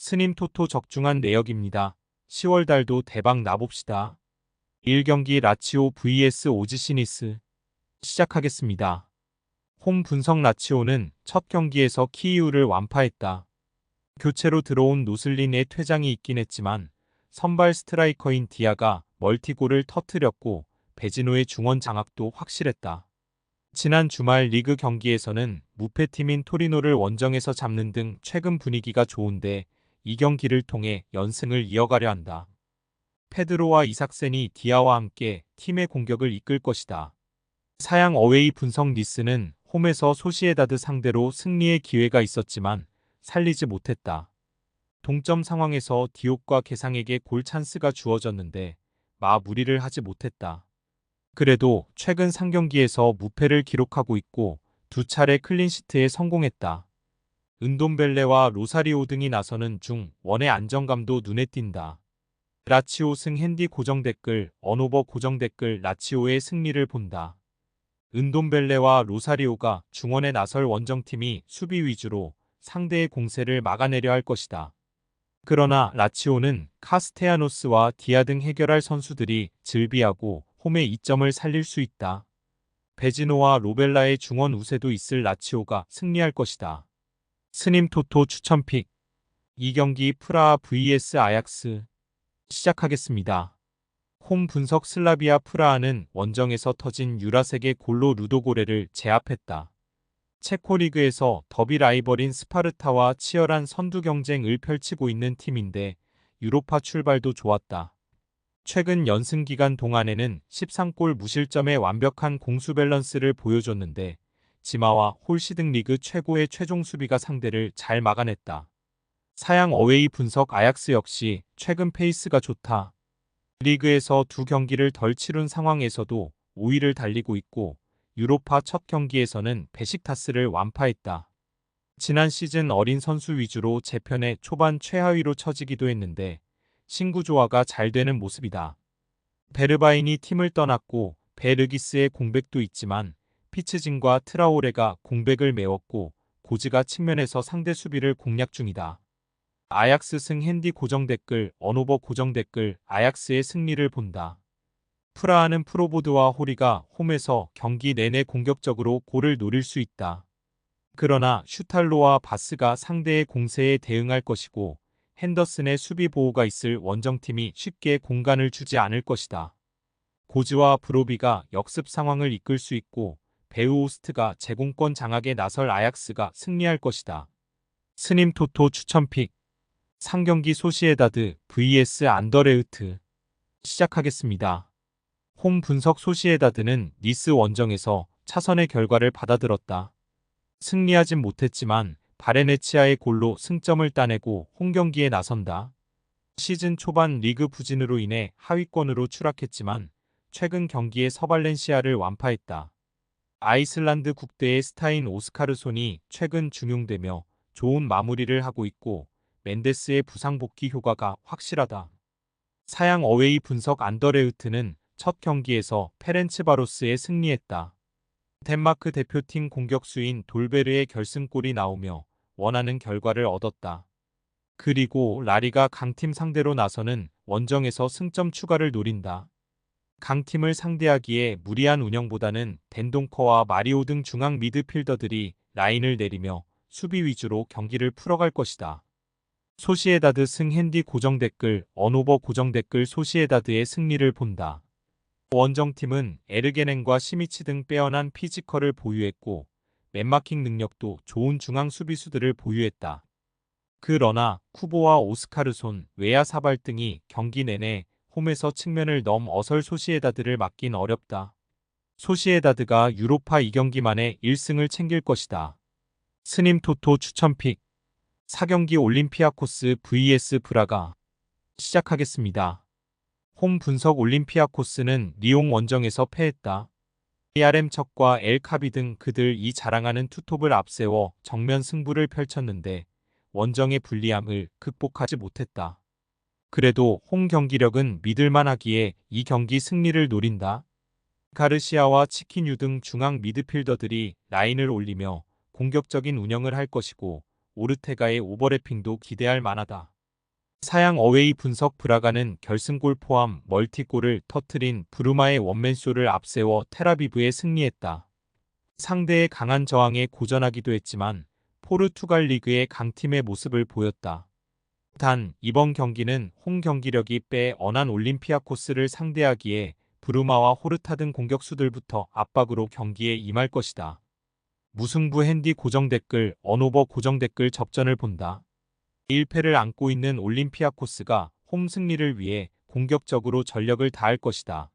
스님 토토 적중한 내역입니다. 10월 달도 대박 나봅시다. 1경기 라치오 vs 오지시니스 시작하겠습니다. 홈 분석 라치오는 첫 경기에서 키이우를 완파했다. 교체로 들어온 노슬린의 퇴장이 있긴 했지만 선발 스트라이커인 디아가 멀티골을 터뜨렸고 베지노의 중원 장악도 확실했다. 지난 주말 리그 경기에서는 무패팀인 토리노를 원정에서 잡는 등 최근 분위기가 좋은데 이 경기를 통해 연승을 이어가려 한다. 페드로와 이삭센이 디아와 함께 팀의 공격을 이끌 것이다. 사양 어웨이 분석 리스는 홈에서 소시에다드 상대로 승리의 기회가 있었지만 살리지 못했다. 동점 상황에서 디옥과 개상에게 골 찬스가 주어졌는데 무리를 하지 못했다. 그래도 최근 3경기에서 무패를 기록하고 있고 두 차례 클린시트에 성공했다. 은돔벨레와 로사리오 등이 나서는 중 원의 안정감도 눈에 띈다. 라치오 승 핸디 고정 댓글 언오버 고정 댓글 라치오의 승리를 본다. 은돔벨레와 로사리오가 중원에 나설 원정팀이 수비 위주로 상대의 공세를 막아내려 할 것이다. 그러나 라치오는 카스테야노스와 디아 등 해결할 선수들이 즐비하고 홈의 이점을 살릴 수 있다. 베지노와 로벨라의 중원 우세도 있을 라치오가 승리할 것이다. 스님 토토 추천픽 2경기 프라하 vs 아약스 시작하겠습니다. 홈 분석 슬라비아 프라하는 원정에서 터진 유라색의 골로 루도고레를 제압했다. 체코 리그에서 더비 라이벌인 스파르타와 치열한 선두 경쟁을 펼치고 있는 팀인데 유로파 출발도 좋았다. 최근 연승 기간 동안에는 13골 무실점의 완벽한 공수 밸런스를 보여줬는데 지마와 홀시 등 리그 최고의 최종 수비가 상대를 잘 막아냈다. 사양 어웨이 분석 아약스 역시 최근 페이스가 좋다. 리그에서 두 경기를 덜 치룬 상황에서도 5위를 달리고 있고 유로파 첫 경기에서는 베식타스를 완파했다. 지난 시즌 어린 선수 위주로 재편에 초반 최하위로 처지기도 했는데 신구조화가 잘 되는 모습이다. 베르바인이 팀을 떠났고 베르기스의 공백도 있지만 피츠진과 트라오레가 공백을 메웠고 고즈가 측면에서 상대 수비를 공략 중이다. 아약스 승 핸디 고정 댓글 언오버 고정 댓글 아약스의 승리를 본다. 프라하는 프로보드와 호리가 홈에서 경기 내내 공격적으로 골을 노릴 수 있다. 그러나 슈탈로와 바스가 상대의 공세에 대응할 것이고 핸더슨의 수비 보호가 있을 원정팀이 쉽게 공간을 주지 않을 것이다. 고즈와 브로비가 역습 상황을 이끌 수 있고 베우오스트가 제공권 장악에 나설 아약스가 승리할 것이다. 스님 토토 추천픽 3경기 소시에다드 vs 안더레흐트 시작하겠습니다. 홈 분석 소시에다드는 니스 원정에서 차선의 결과를 받아들었다. 승리하진 못했지만 바레네치아의 골로 승점을 따내고 홈경기에 나선다. 시즌 초반 리그 부진으로 인해 하위권으로 추락했지만 최근 경기에 서발렌시아를 완파했다. 아이슬란드 국대의 스타인 오스카르손이 최근 중용되며 좋은 마무리를 하고 있고 멘데스의 부상 복귀 효과가 확실하다. 사양 어웨이 분석 안더레흐트는 첫 경기에서 페렌츠바로스에 승리했다. 덴마크 대표팀 공격수인 돌베르의 결승골이 나오며 원하는 결과를 얻었다. 그리고 라리가 강팀 상대로 나서는 원정에서 승점 추가를 노린다. 강팀을 상대하기에 무리한 운영보다는 덴동커와 마리오 등 중앙 미드필더들이 라인을 내리며 수비 위주로 경기를 풀어갈 것이다. 소시에다드 승 핸디 고정 댓글 언오버 고정 댓글 소시에다드의 승리를 본다. 원정팀은 에르게넨과 시미치 등 빼어난 피지컬을 보유했고 맨마킹 능력도 좋은 중앙 수비수들을 보유했다. 그러나 쿠보와 오스카르손, 웨야사발 등이 경기 내내 홈에서 측면을 넘어설 소시에다드를 막긴 어렵다. 소시에다드가 유로파 2경기 만에 1승을 챙길 것이다. 스님 토토 추천픽 4경기 올림피아코스 vs 브라가 시작하겠습니다. 홈 분석 올림피아코스는 리옹 원정에서 패했다. ARM 척과 엘카비 등 그들 이 자랑하는 투톱을 앞세워 정면 승부를 펼쳤는데 원정의 불리함을 극복하지 못했다. 그래도 홈 경기력은 믿을만하기에 이 경기 승리를 노린다. 가르시아와 치키뉴 등 중앙 미드필더들이 라인을 올리며 공격적인 운영을 할 것이고 오르테가의 오버래핑도 기대할 만하다. 사양 어웨이 분석 브라가는 결승골 포함 멀티골을 터트린 브루마의 원맨쇼를 앞세워 텔아비브에 승리했다. 상대의 강한 저항에 고전하기도 했지만 포르투갈 리그의 강팀의 모습을 보였다. 단 이번 경기는 홈 경기력이 빼어난 올림피아코스를 상대하기에 브루마와 호르타 등 공격수들부터 압박으로 경기에 임할 것이다. 무승부 핸디 고정 댓글 언오버 고정 댓글 접전을 본다. 1패를 안고 있는 올림피아코스가 홈 승리를 위해 공격적으로 전력을 다할 것이다.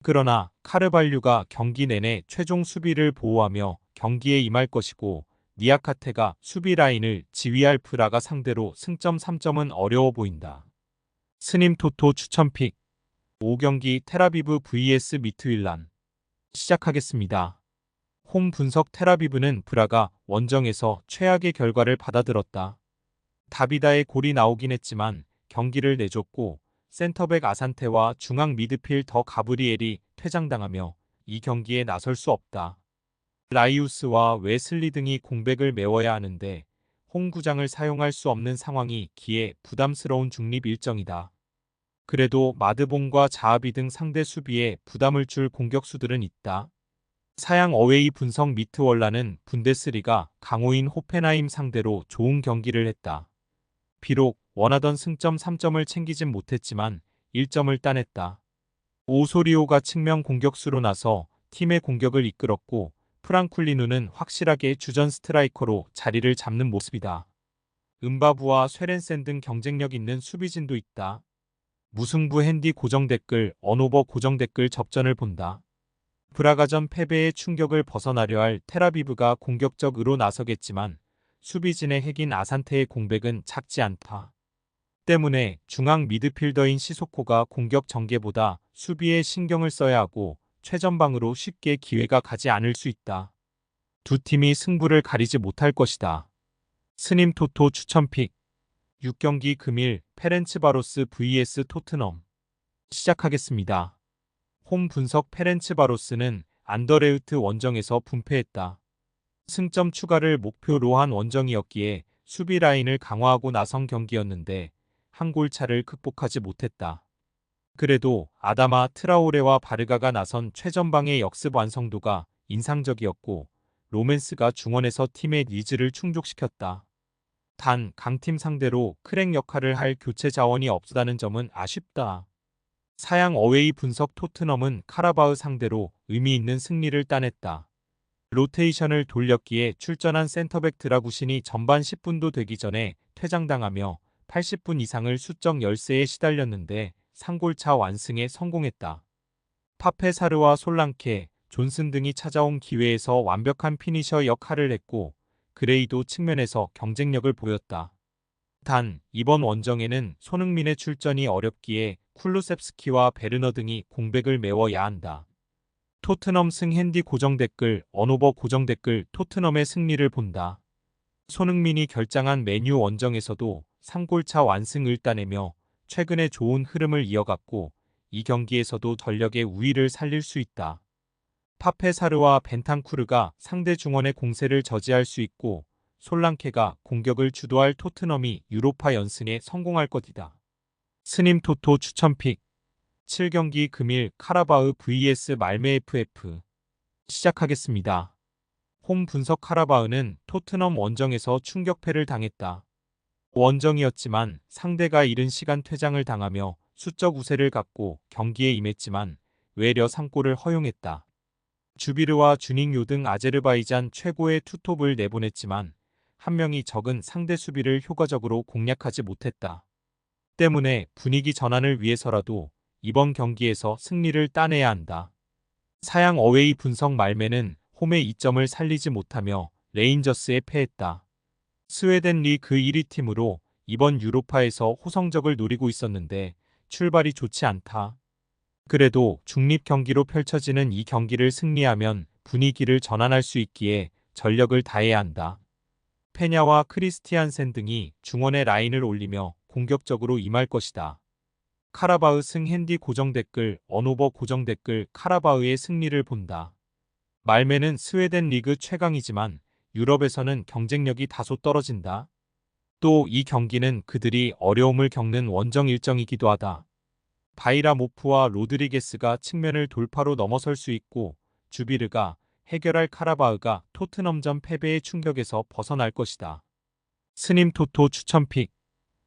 그러나 카르발류가 경기 내내 최종 수비를 보호하며 경기에 임할 것이고 니아카테가 수비 라인을 지휘할 프라가 상대로 승점 3점은 어려워 보인다. 스님 토토 추천픽 5경기 텔아비브 vs 미트윌란 시작하겠습니다. 홈 분석 텔아비브는 브라가 원정에서 최악의 결과를 받아들었다. 다비다의 골이 나오긴 했지만 경기를 내줬고 센터백 아산테와 중앙 미드필더 가브리엘이 퇴장당하며 이 경기에 나설 수 없다. 라이우스와 웨슬리 등이 공백을 메워야 하는데 홈구장을 사용할 수 없는 상황이 기에 부담스러운 중립 일정이다. 그래도 마드봉과 자하비 등 상대 수비에 부담을 줄 공격수들은 있다. 사양 어웨이 분석 미트월라는 분데스리가 강호인 호펜하임 상대로 좋은 경기를 했다. 비록 원하던 승점 3점을 챙기진 못했지만 1점을 따냈다. 오소리오가 측면 공격수로 나서 팀의 공격을 이끌었고 프랑쿨리누는 확실하게 주전 스트라이커로 자리를 잡는 모습이다. 은바부와 쇠렌센 등 경쟁력 있는 수비진도 있다. 무승부 핸디 고정 댓글 언오버 고정 댓글 접전을 본다. 브라가전 패배의 충격을 벗어나려 할 텔아비브가 공격적으로 나서겠지만 수비진의 핵인 아산테의 공백은 작지 않다. 때문에 중앙 미드필더인 시소코가 공격 전개보다 수비에 신경을 써야 하고 최전방으로 쉽게 기회가 가지 않을 수 있다. 두 팀이 승부를 가리지 못할 것이다. 스님 토토 추천픽 6경기 금일 페렌츠바로스 vs 토트넘 시작하겠습니다. 홈 분석 페렌츠바로스는 안더레우트 원정에서 분패했다. 승점 추가를 목표로 한 원정이었기에 수비 라인을 강화하고 나선 경기였는데 한 골 차를 극복하지 못했다. 그래도 아다마 트라오레와 바르가가 나선 최전방의 역습 완성도가 인상적이었고 로맨스가 중원에서 팀의 니즈를 충족시켰다. 단 강팀 상대로 크랙 역할을 할 교체 자원이 없다는 점은 아쉽다. 사양 어웨이 분석 토트넘은 카라바흐 상대로 의미 있는 승리를 따냈다. 로테이션을 돌렸기에 출전한 센터백 드라구신이 전반 10분도 되기 전에 퇴장당하며 80분 이상을 수적 열세에 시달렸는데 3골차 완승에 성공했다. 파페사르와 솔랑케, 존슨 등이 찾아온 기회에서 완벽한 피니셔 역할을 했고 그레이도 측면에서 경쟁력을 보였다. 단 이번 원정에는 손흥민의 출전이 어렵기에 쿨루셉스키와 베르너 등이 공백을 메워야 한다. 토트넘 승 핸디 고정 댓글 언오버 고정 댓글 토트넘의 승리를 본다. 손흥민이 결장한 메뉴 원정에서도 3골차 완승을 따내며 최근에 좋은 흐름을 이어갔고 이 경기에서도 전력의 우위를 살릴 수 있다. 파페사르와 벤탄쿠르가 상대 중원의 공세를 저지할 수 있고 솔랑케가 공격을 주도할 토트넘이 유로파 연승에 성공할 것이다. 스님 토토 추천픽 7경기 금일 카라바흐 vs 말메 FF 시작하겠습니다. 홈 분석 카라바흐는 토트넘 원정에서 충격패를 당했다. 원정이었지만 상대가 이른 시간 퇴장을 당하며 수적 우세를 갖고 경기에 임했지만 외려 3골을 허용했다. 주비르와 주닝요 등 아제르바이잔 최고의 투톱을 내보냈지만 한 명이 적은 상대 수비를 효과적으로 공략하지 못했다. 때문에 분위기 전환을 위해서라도 이번 경기에서 승리를 따내야 한다. 사양 어웨이 분석 말메는 홈의 이점을 살리지 못하며 레인저스에 패했다. 스웨덴 리그 1위 팀으로 이번 유로파에서 호성적을 노리고 있었는데 출발이 좋지 않다. 그래도 중립 경기로 펼쳐지는 이 경기를 승리하면 분위기를 전환할 수 있기에 전력을 다해야 한다. 페냐와 크리스티안센 등이 중원의 라인을 올리며 공격적으로 임할 것이다. 카라바흐 승 핸디 고정 댓글 언오버 고정 댓글 카라바흐의 승리를 본다. 말메는 스웨덴 리그 최강이지만 유럽에서는 경쟁력이 다소 떨어진다. 또 이 경기는 그들이 어려움을 겪는 원정 일정이기도 하다. 바이라모프와 로드리게스가 측면을 돌파로 넘어설 수 있고 주비르가 해결할 카라바흐가 토트넘전 패배의 충격에서 벗어날 것이다. 스님 토토 추천픽.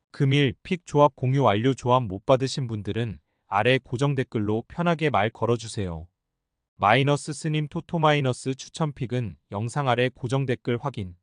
금일 픽 조합 공유 완료. 조합 못 받으신 분들은 아래 고정 댓글로 편하게 말 걸어주세요. 마이너스 스님 토토 마이너스 추천픽은 영상 아래 고정 댓글 확인.